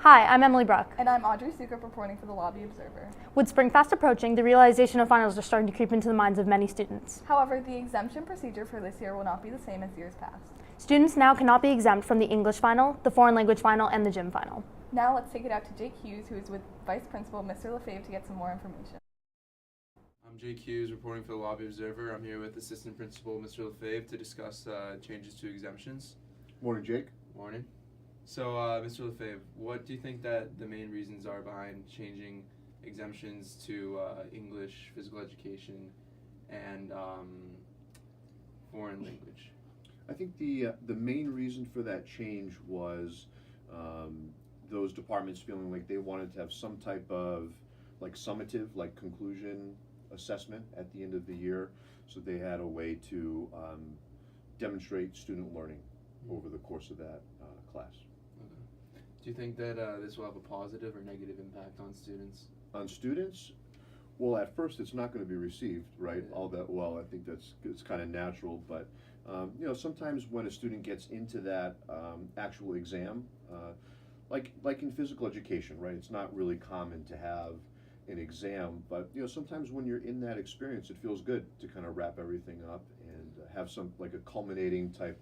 Hi, I'm Emily Bruck. And I'm Audrey Sukup reporting for the Lobby Observer. With spring fast approaching, the realization of finals are starting to creep into the minds of many students. However, the exemption procedure for this year will not be the same as years past. Students now cannot be exempt from the English final, the foreign language final, and the gym final. Now let's take it out to Jake Hughes, who is with Vice Principal Mr. Lefebvre, to get some more information. I'm Jake Hughes reporting for the Lobby Observer. I'm here with Assistant Principal Mr. Lefebvre to discuss changes to exemptions. Morning, Jake. Morning. So, Mr. Lefebvre, what do you think that the main reasons are behind changing exemptions to English, physical education, and foreign language? I think the main reason for that change was those departments feeling like they wanted to have some type of like summative, like conclusion assessment at the end of the year, so they had a way to demonstrate student learning over the course of that class. Okay. Do you think that this will have a positive or negative impact on students? On students, well, at first it's not going to be received, right? Yeah. All that well. I think it's kind of natural, but you know, sometimes when a student gets into that actual exam, like in physical education, right? It's not really common to have an exam, but you know, sometimes when you're in that experience, it feels good to kind of wrap everything up and have some like a culminating type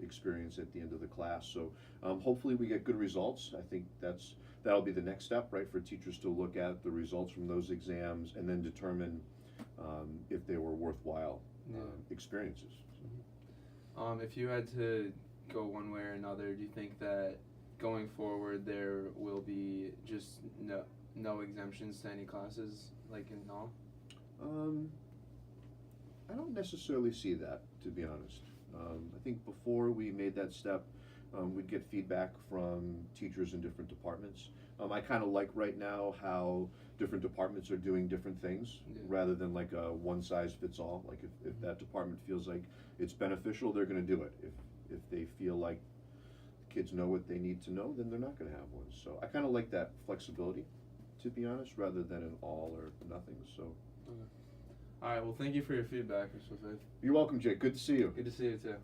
experience at the end of the class. So hopefully we get good results. I think that'll be the next step, right, for teachers to look at the results from those exams and then determine if they were worthwhile experiences. Mm-hmm. If you had to go one way or another, do you think that going forward there will be just no exemptions to any classes, like in all? I don't necessarily see that, to be honest. I think before we made that step, we'd get feedback from teachers in different departments. I kind of like right now how different departments are doing different things rather than like a one size fits all. Like if that department feels like it's beneficial, they're going to do it. If they feel like kids know what they need to know, then they're not going to have one. So I kind of like that flexibility, to be honest, rather than an all or nothing. So. Okay. All right. Well, thank you for your feedback, Mr. Lefebvre. You're welcome, Jake. Good to see you. Good to see you too.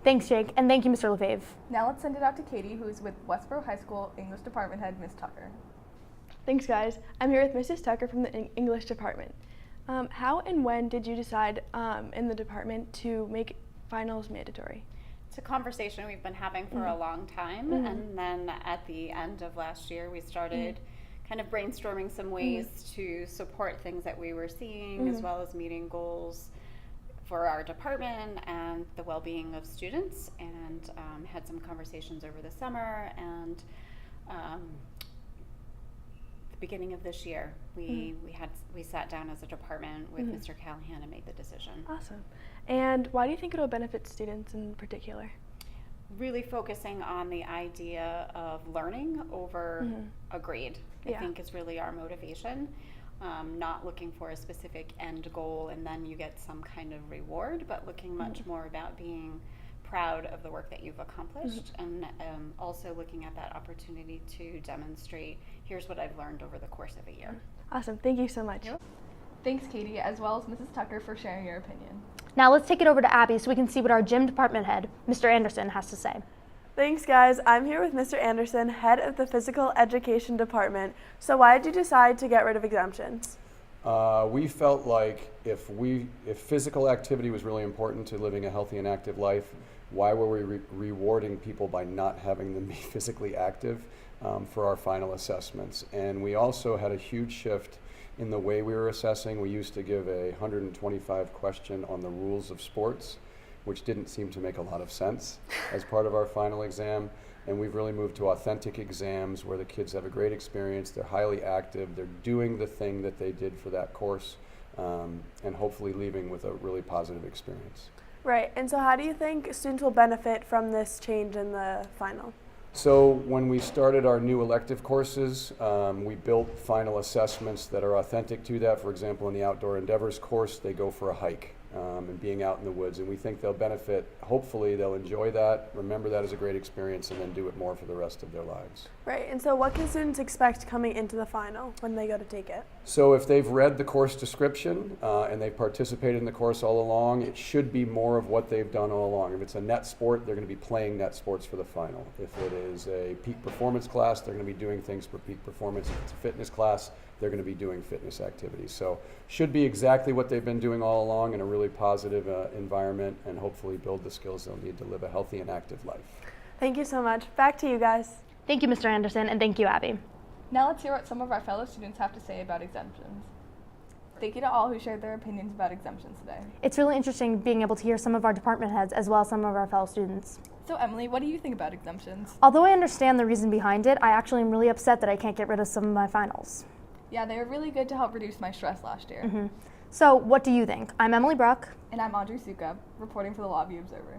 Thanks, Jake, and thank you, Mr. Lefebvre. Now let's send it out to Katie, who is with Westboro High School English Department Head, Ms. Tucker. Thanks, guys. I'm here with Mrs. Tucker from the English Department. How and when did you decide in the department to make finals mandatory? It's a conversation we've been having for a long time, and then at the end of last year we started kind of brainstorming some ways to support things that we were seeing as well as meeting goals for our department and the well-being of students, and had some conversations over the summer, and the beginning of this year we sat down as a department with Mr. Callahan and made the decision. Awesome. And why do you think it'll benefit students in particular? Really focusing on the idea of learning over a grade, I think is really our motivation. Not looking for a specific end goal and then you get some kind of reward, but looking much more about being proud of the work that you've accomplished, and also looking at that opportunity to demonstrate, here's what I've learned over the course of a year. Awesome. Thank you so much. Thanks, Katie, as well as Mrs. Tucker, for sharing your opinion. Now let's take it over to Abby so we can see what our gym department head, Mr. Anderson, has to say. Thanks, guys. I'm here with Mr. Anderson, head of the physical education department. So why did you decide to get rid of exemptions? We felt like if physical activity was really important to living a healthy and active life, why were we rewarding people by not having them be physically active for our final assessments? And we also had a huge shift in the way we were assessing. We used to give a 125 question on the rules of sports, which didn't seem to make a lot of sense as part of our final exam. And we've really moved to authentic exams where the kids have a great experience, they're highly active, they're doing the thing that they did for that course, and hopefully leaving with a really positive experience. Right, and so how do you think students will benefit from this change in the final? So when we started our new elective courses, we built final assessments that are authentic to that. For example, in the outdoor endeavors course, they go for a hike and being out in the woods. And we think they'll benefit, hopefully they'll enjoy that, remember that as a great experience, and then do it more for the rest of their lives. Right, and so what can students expect coming into the final when they go to take it? So if they've read the course description and they've participated in the course all along, it should be more of what they've done all along. If it's a net sport, they're going to be playing net sports for the final. If it is a peak performance class, they're going to be doing things for peak performance. If it's a fitness class, they're going to be doing fitness activities. So should be exactly what they've been doing all along in a really positive environment, and hopefully build the skills they'll need to live a healthy and active life. Thank you so much. Back to you guys. Thank you, Mr. Anderson, and thank you, Abby. Now let's hear what some of our fellow students have to say about exemptions. Thank you to all who shared their opinions about exemptions today. It's really interesting being able to hear some of our department heads as well as some of our fellow students. So Emily, what do you think about exemptions? Although I understand the reason behind it, I actually am really upset that I can't get rid of some of my finals. Yeah, they were really good to help reduce my stress last year. So what do you think? I'm Emily Bruck. And I'm Audrey Suka, reporting for the Lobby Observer.